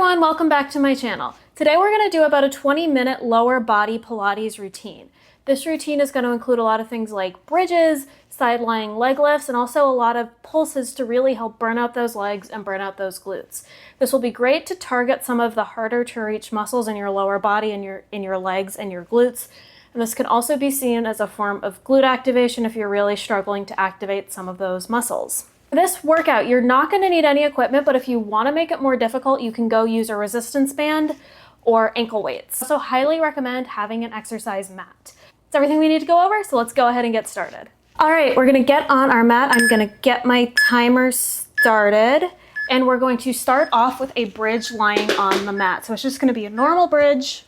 everyone, welcome back to my channel. Today we're going to do about a 20-minute lower body Pilates routine. This routine is going to include a lot of things like bridges, side-lying leg lifts, and also a lot of pulses to really help burn out those legs and burn out those glutes. This will be great to target some of the harder to reach muscles in your lower body and in your legs and your glutes. And this can also be seen as a form of glute activation if you're really struggling to activate some of those muscles. For this workout, you're not going to need any equipment, but if you want to make it more difficult, you can go use a resistance band or ankle weights. So highly recommend having an exercise mat. That's everything we need to go over, so let's go ahead and get started. All right, we're going to get on our mat. I'm going to get my timer started, and we're going to start off with a bridge lying on the mat. So it's just going to be a normal bridge.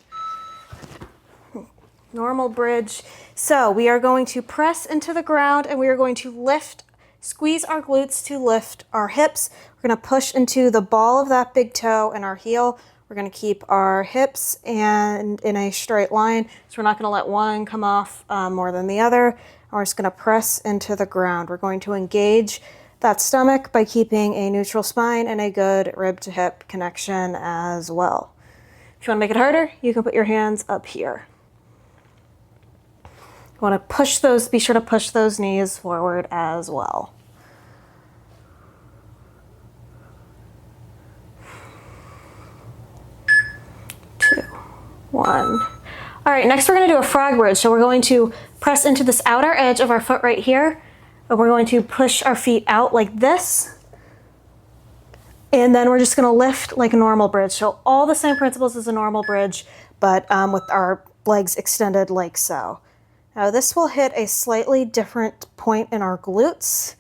Normal bridge. So we are going to press into the ground and we are going to squeeze our glutes to lift our hips. We're going to push into the ball of that big toe and our heel. We're going to keep our hips and in a straight line. So we're not going to let one come off more than the other. And we're just going to press into the ground. We're going to engage that stomach by keeping a neutral spine and a good rib to hip connection as well. If you want to make it harder, you can put your hands up here. You want to push those, be sure to push those knees forward as well. Two, one. All right, next we're going to do a frog bridge. So we're going to press into this outer edge of our foot right here, and we're going to push our feet out like this. And then we're just going to lift like a normal bridge. So all the same principles as a normal bridge, but with our legs extended like so. Now this will hit a slightly different point in our glutes.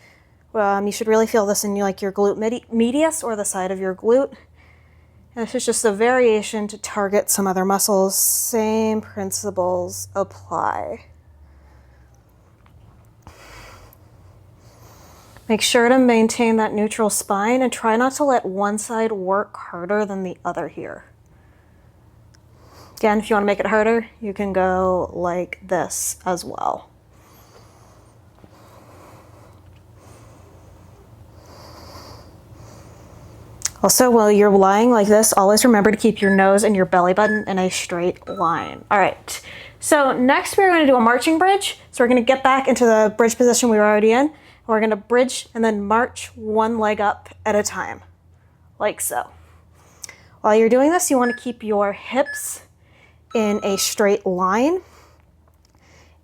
You should really feel this in like your glute medius or the side of your glute. And this is just a variation to target some other muscles. Same principles apply. Make sure to maintain that neutral spine and try not to let one side work harder than the other here. Again, if you want to make it harder, you can go like this as well. Also, while you're lying like this, always remember to keep your nose and your belly button in a straight line. All right, so next we're going to do a marching bridge. So we're going to get back into the bridge position we were already in. And we're going to bridge and then march one leg up at a time, like so. While you're doing this, you want to keep your hips in a straight line,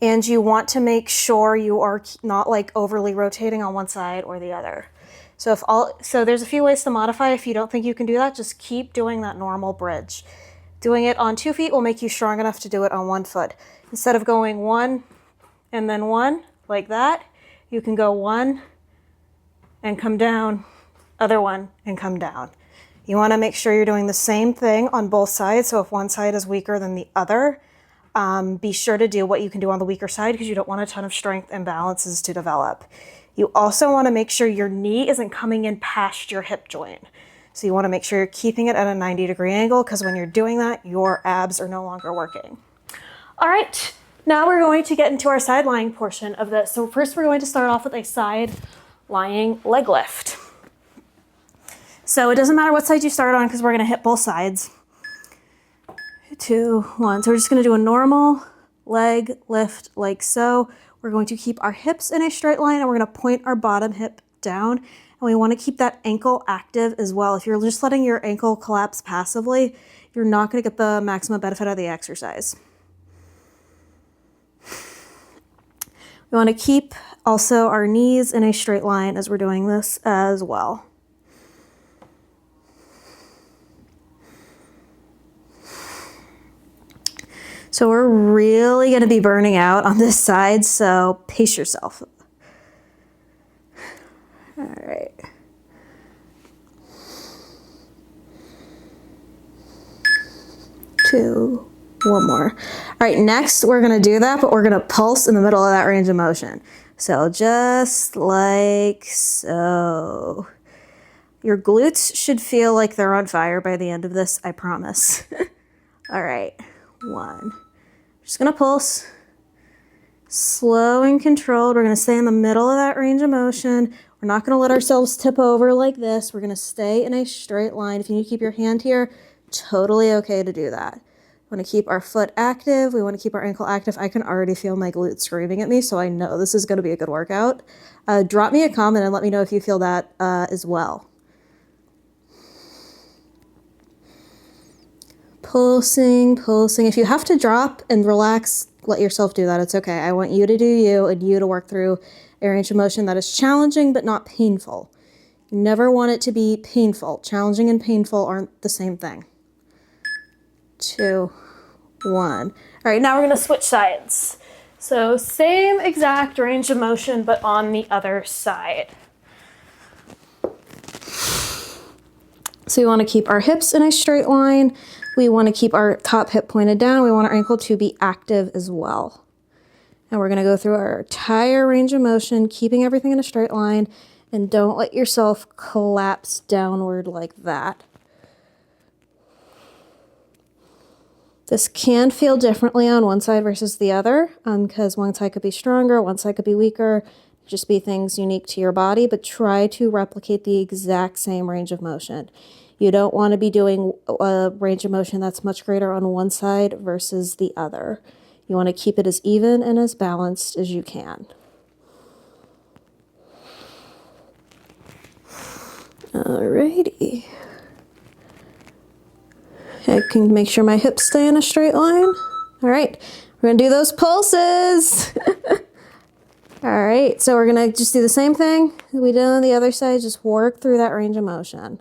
and you want to make sure you are not like overly rotating on one side or the other. So there's a few ways to modify. If you don't think you can do that, just keep doing that normal bridge. Doing it on 2 feet will make you strong enough to do it on 1 foot. Instead of going 1 and then 1 like that, you can go 1 and come down, other 1 and come down. You want to make sure you're doing the same thing on both sides. So if one side is weaker than the other, be sure to do what you can do on the weaker side because you don't want a ton of strength imbalances to develop. You also want to make sure your knee isn't coming in past your hip joint. So you want to make sure you're keeping it at a 90-degree angle because when you're doing that, your abs are no longer working. All right, now we're going to get into our side lying portion of this. So first we're going to start off with a side lying leg lift. So it doesn't matter what side you start on because we're going to hit both sides. 2, 1. So we're just going to do a normal leg lift like so. We're going to keep our hips in a straight line and we're going to point our bottom hip down. And we want to keep that ankle active as well. If you're just letting your ankle collapse passively, you're not going to get the maximum benefit out of the exercise. We want to keep also our knees in a straight line as we're doing this as well. So we're really going to be burning out on this side, so pace yourself. All right. Two, one more. All right, next we're going to do that, but we're going to pulse in the middle of that range of motion. So just like so. Your glutes should feel like they're on fire by the end of this, I promise. All right, 1. Just gonna pulse, slow and controlled. We're gonna stay in the middle of that range of motion. We're We're not gonna let ourselves tip over like this. We're gonna stay in a straight line. If you need to keep your hand here, totally okay to do that. We want to keep our foot active. We want to keep our ankle active. I can already feel my glutes screaming at me, so I know this is going to be a good workout. Drop me a comment and let me know if you feel that as well. Pulsing, pulsing. If you have to drop and relax, let yourself do that. It's okay. I want you to do you and you to work through a range of motion that is challenging but not painful. You never want it to be painful. Challenging and painful aren't the same thing. 2, 1. All right, now we're going to switch sides. So same exact range of motion, but on the other side. So we want to keep our hips in a straight line. We want to keep our top hip pointed down. We want our ankle to be active as well. And we're going to go through our entire range of motion, keeping everything in a straight line, and don't let yourself collapse downward like that. This can feel differently on one side versus the other because one side could be stronger, one side could be weaker, just be things unique to your body, but try to replicate the exact same range of motion. You don't want to be doing a range of motion that's much greater on one side versus the other. You want to keep it as even and as balanced as you can. Alrighty. I can make sure my hips stay in a straight line. All right, we're gonna do those pulses. All right, so we're gonna just do the same thing that we did on the other side, just work through that range of motion.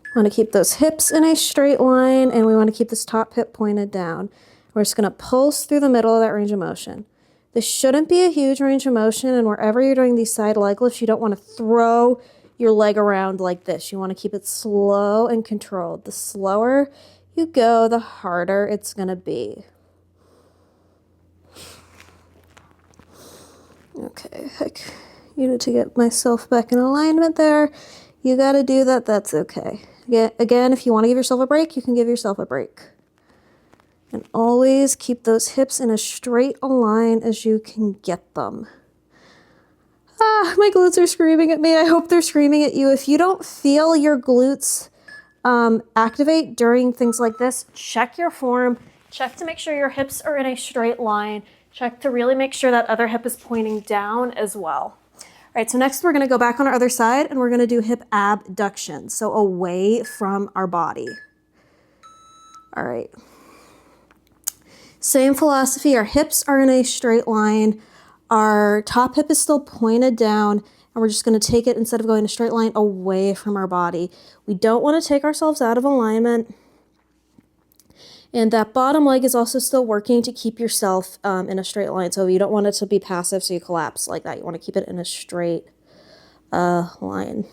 We wanna keep those hips in a straight line and we wanna keep this top hip pointed down. We're just gonna pulse through the middle of that range of motion. This shouldn't be a huge range of motion, and wherever you're doing these side leg lifts, you don't wanna throw your leg around like this. You want to keep it slow and controlled. The slower you go, the harder it's going to be. Okay, I needed to get myself back in alignment there. You got to do that. That's okay. Again, if you want to give yourself a break, you can give yourself a break. And always keep those hips in as straight a line as you can get them. Ah, my glutes are screaming at me. I hope they're screaming at you. If you don't feel your glutes activate during things like this, check your form. Check to make sure your hips are in a straight line. Check to really make sure that other hip is pointing down as well. All right, so next we're going to go back on our other side and we're going to do hip abduction, so away from our body. All right. Same philosophy. Our hips are in a straight line. Our top hip is still pointed down, and we're just going to take it, instead of going a straight line, away from our body. We don't want to take ourselves out of alignment. And that bottom leg is also still working to keep yourself in a straight line. So you don't want it to be passive so you collapse like that. You want to keep it in a straight line.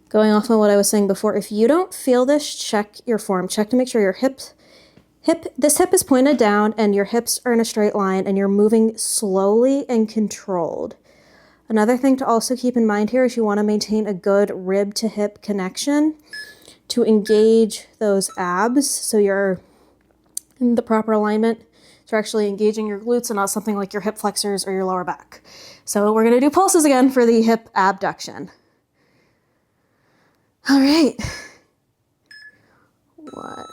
Going off on what I was saying before, if you don't feel this, check your form. Check to make sure your this hip is pointed down and your hips are in a straight line and you're moving slowly and controlled. Another thing to also keep in mind here is you want to maintain a good rib to hip connection to engage those abs so you're in the proper alignment. So you're actually engaging your glutes and not something like your hip flexors or your lower back. So we're going to do pulses again for the hip abduction. All right. 1.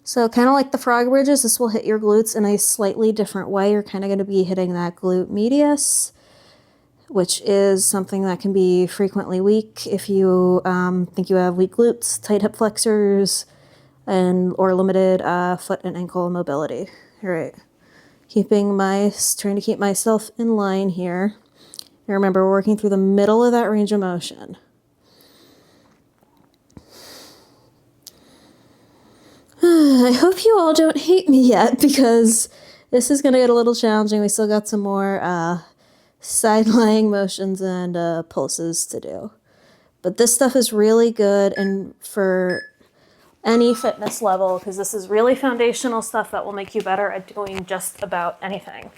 So kind of like the frog bridges, this will hit your glutes in a slightly different way. You're kind of going to be hitting that glute medius, which is something that can be frequently weak if you think you have weak glutes, tight hip flexors, or limited foot and ankle mobility. All right, trying to keep myself in line here. And remember, we're working through the middle of that range of motion. I hope you all don't hate me yet because this is going to get a little challenging. We still got some more side lying motions and pulses to do. But this stuff is really good and for any fitness level because this is really foundational stuff that will make you better at doing just about anything.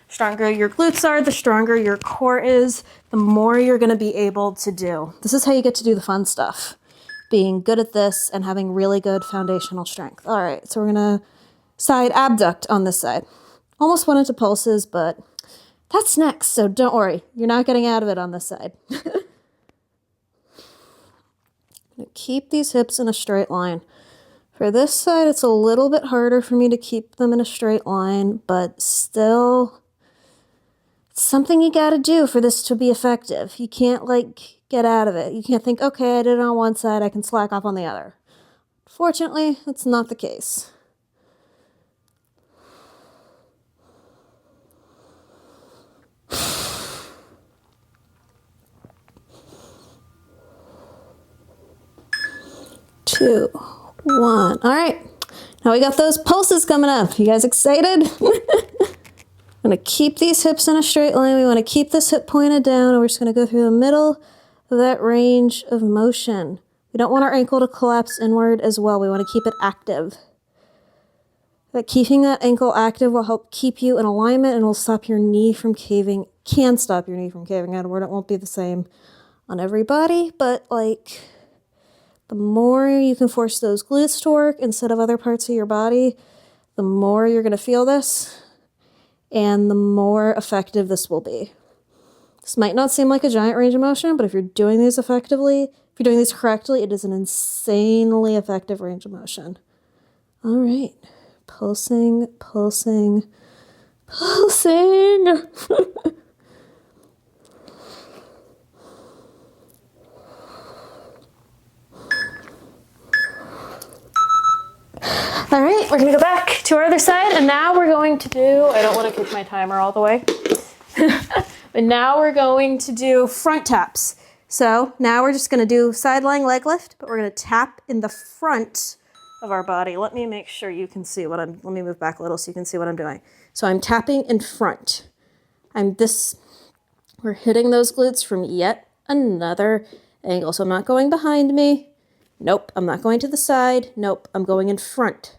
The stronger your glutes are, the stronger your core is, the more you're going to be able to do. This is how you get to do the fun stuff. Being good at this and having really good foundational strength. All right, so we're gonna side abduct on this side. Almost went into pulses, but That's next, so don't worry. You're not getting out of it on this side. Keep these hips in a straight line. For this side, it's a little bit harder for me to keep them in a straight line, but still, it's something you gotta do for this to be effective. You can't, like, get out of it. You can't think, okay, I did it on one side, I can slack off on the other. Fortunately, that's not the case. Two, one. All right, now we got those pulses coming up. You guys excited? I'm gonna keep these hips in a straight line. We wanna keep this hip pointed down, and we're just gonna go through the middle of that range of motion. We don't want our ankle to collapse inward as well. We wanna keep it active. But keeping that ankle active will help keep you in alignment and will stop your knee from caving, can stop your knee from caving outward. It won't be the same on everybody, but like, the more you can force those glutes to work instead of other parts of your body, the more you're going to feel this and the more effective this will be. This might not seem like a giant range of motion, but if you're doing these effectively, if you're doing these correctly, it is an insanely effective range of motion. All right. Pulsing, pulsing, pulsing. All right, we're gonna go back to our other side, and now we're going to do, I don't wanna kick my timer all the way, but now we're going to do front taps. So now we're just gonna do side lying leg lift, but we're gonna tap in the front of our body. Let me make sure you can see what let me move back a little so you can see what I'm doing. So I'm tapping in front. We're hitting those glutes from yet another angle. So I'm not going behind me. Nope, I'm not going to the side. Nope, I'm going in front.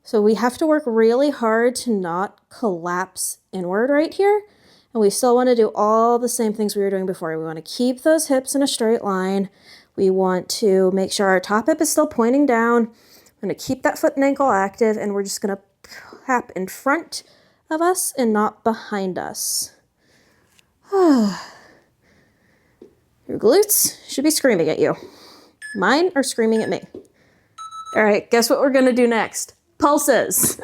So we have to work really hard to not collapse inward right here. And we still want to do all the same things we were doing before. We want to keep those hips in a straight line. We want to make sure our top hip is still pointing down. We're going to keep that foot and ankle active, and we're just going to tap in front of us and not behind us. Your glutes should be screaming at you. Mine are screaming at me. All right, guess what we're gonna do next? Pulses.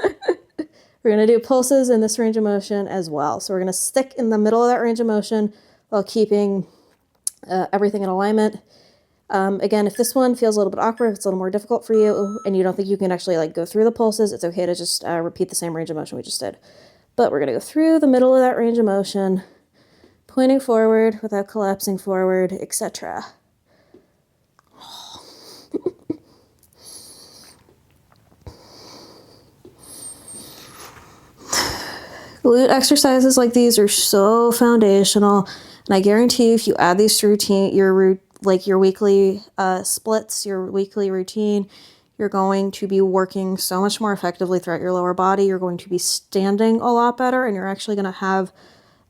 We're gonna do pulses in this range of motion as well. So we're gonna stick in the middle of that range of motion while keeping everything in alignment. Again, if this one feels a little bit awkward, if it's a little more difficult for you, and you don't think you can actually like go through the pulses, it's okay to just repeat the same range of motion we just did. But we're gonna go through the middle of that range of motion, pointing forward without collapsing forward, etc. Glute exercises like these are so foundational, and I guarantee you, if you add these to your weekly splits, your weekly routine, you're going to be working so much more effectively throughout your lower body. You're going to be standing a lot better, and you're actually going to have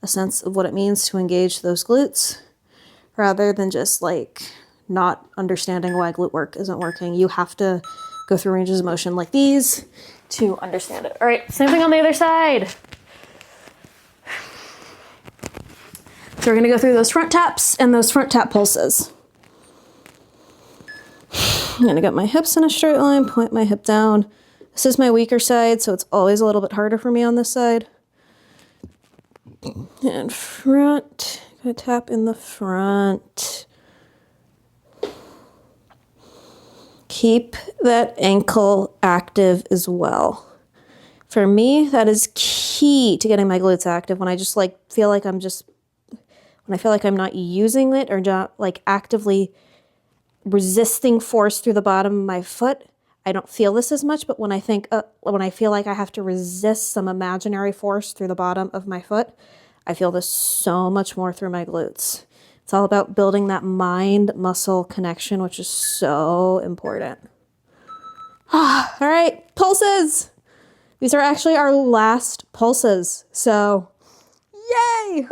a sense of what it means to engage those glutes, rather than just like not understanding why glute work isn't working. You have to go through ranges of motion like these to understand it. All right, same thing on the other side. So we're gonna go through those front taps and those front tap pulses. I'm gonna get my hips in a straight line, point my hip down. This is my weaker side, so it's always a little bit harder for me on this side. And front, gonna tap in the front. Keep that ankle active as well. For me, that is key to getting my glutes active. When I just like feel like when I feel like I'm not using it or not like actively resisting force through the bottom of my foot, I don't feel this as much. But when I feel like I have to resist some imaginary force through the bottom of my foot, I feel this so much more through my glutes. It's all about building that mind-muscle connection, which is so important. All right, pulses. These are actually our last pulses, so yay!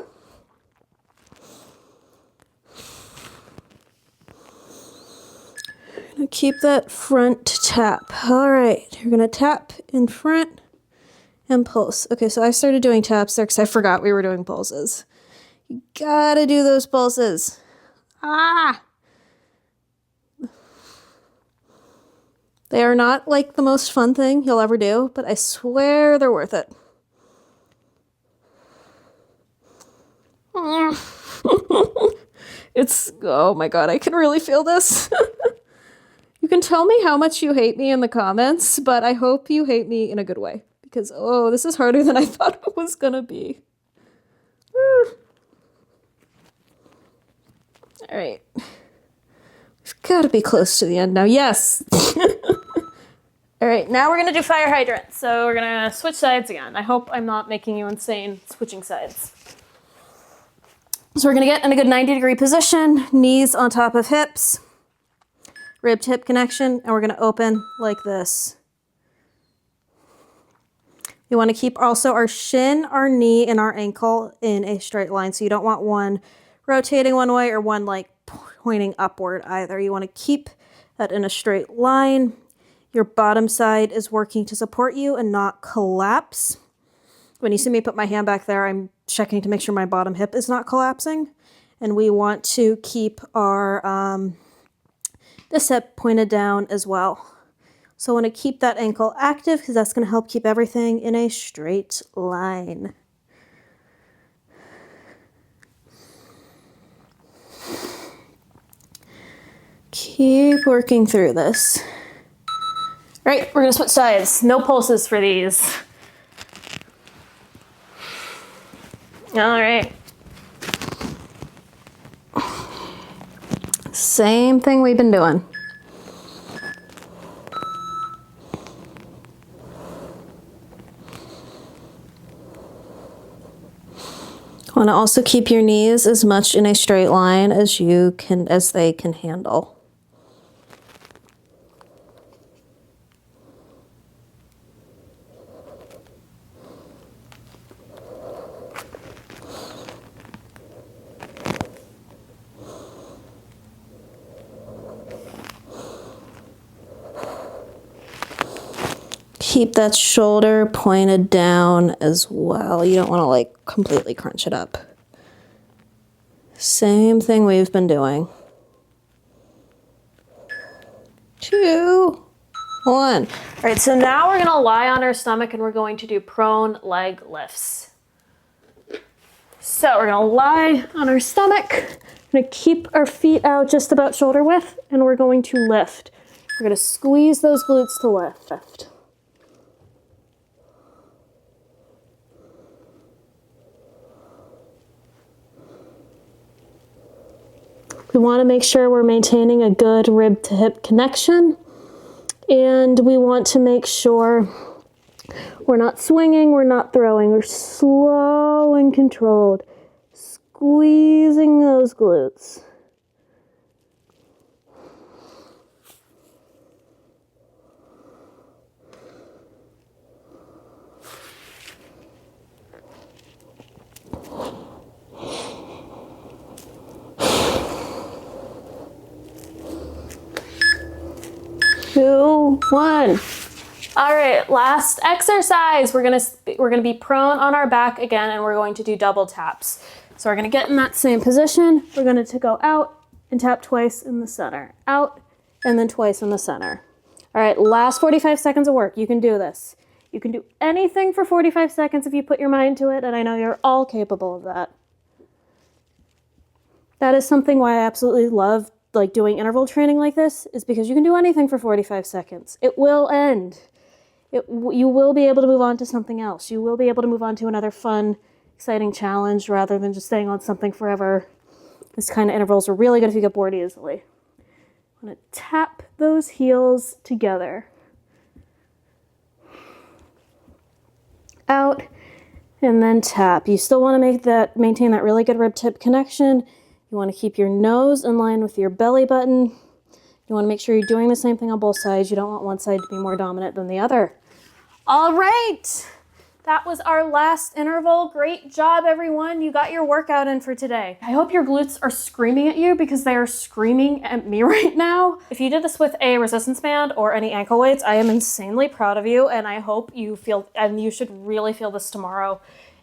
Keep that front tap. All right, you're gonna tap in front and pulse. Okay, so I started doing taps there because I forgot we were doing pulses. You gotta do those pulses. Ah! They are not like the most fun thing you'll ever do, but I swear they're worth it. It's, oh my god, I can really feel this. You can tell me how much you hate me in the comments, but I hope you hate me in a good way. Because, oh, this is harder than I thought it was gonna be. All right. We've got to be close to the end now. Yes! All right, now we're gonna do fire hydrant. So we're gonna switch sides again. I hope I'm not making you insane switching sides. So we're gonna get in a good 90-degree position, knees on top of hips, rib to hip connection, and we're gonna open like this. We wanna keep also our shin, our knee, and our ankle in a straight line. So you don't want one rotating one way or one like pointing upward either. You wanna keep that in a straight line. Your bottom side is working to support you and not collapse. When you see me put my hand back there, I'm checking to make sure my bottom hip is not collapsing. And we want to keep our this hip pointed down as well. So I want to keep that ankle active because that's going to help keep everything in a straight line. Keep working through this. All right, we're going to switch sides. No pulses for these. All right. Same thing we've been doing. Want to also keep your knees as much in a straight line as you can, as they can handle. Keep that shoulder pointed down as well. You don't want to like completely crunch it up. Same thing we've been doing. 2, 1. All right, so now we're gonna lie on our stomach and we're going to do prone leg lifts. So we're gonna lie on our stomach. We're gonna keep our feet out just about shoulder width and we're going to lift. We're gonna squeeze those glutes to lift. We want to make sure we're maintaining a good rib to hip connection, and we want to make sure we're not swinging, we're not throwing, we're slow and controlled, squeezing those glutes. Two, 1. All right, last exercise. We're gonna be prone on our back again, and we're going to do double taps. So we're gonna get in that same position. We're going to go out and tap twice in the center, out and then twice in the center. All right, last 45 seconds of work. You can do this. You can do anything for 45 seconds if you put your mind to it, and I know you're all capable of that. That is something why I absolutely love like doing interval training like this, is because you can do anything for 45 seconds. It will end. You will be able to move on to something else. You will be able to move on to another fun, exciting challenge rather than just staying on something forever. This kind of intervals are really good if you get bored easily. I'm going to tap those heels together. Out and then tap. You still want to maintain that really good rib tip connection. You want to keep your nose in line with your belly button. You want to make sure you're doing the same thing on both sides. You don't want one side to be more dominant than the other. All right, That was our last interval. Great job, everyone. You got your workout in for today. I hope your glutes are screaming at you because they are screaming at me right now. If you did this with a resistance band or any ankle weights, I am insanely proud of you, and I hope you feel, and you should really feel this tomorrow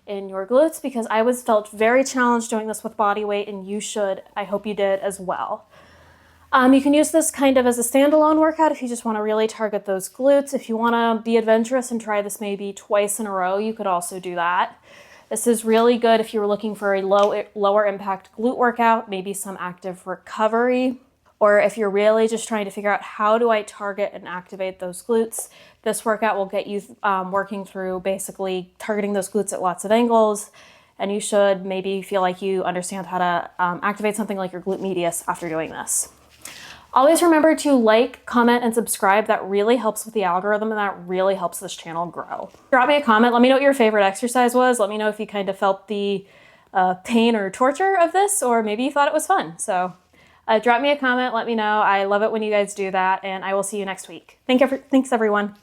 in your glutes, because I felt very challenged doing this with body weight, and you should. I hope you did as well. You can use this kind of as a standalone workout if you just want to really target those glutes. If you want to be adventurous and try this maybe twice in a row, you could also do that. This is really good if you were looking for a lower impact glute workout, maybe some active recovery, or if you're really just trying to figure out how do I target and activate those glutes. This workout will get you working through basically targeting those glutes at lots of angles, and you should maybe feel like you understand how to activate something like your glute medius after doing this. Always remember to like, comment, and subscribe. That really helps with the algorithm, and that really helps this channel grow. Drop me a comment. Let me know what your favorite exercise was. Let me know if you kind of felt the pain or torture of this, or maybe you thought it was fun. So drop me a comment. Let me know. I love it when you guys do that, and I will see you next week. Thanks, everyone.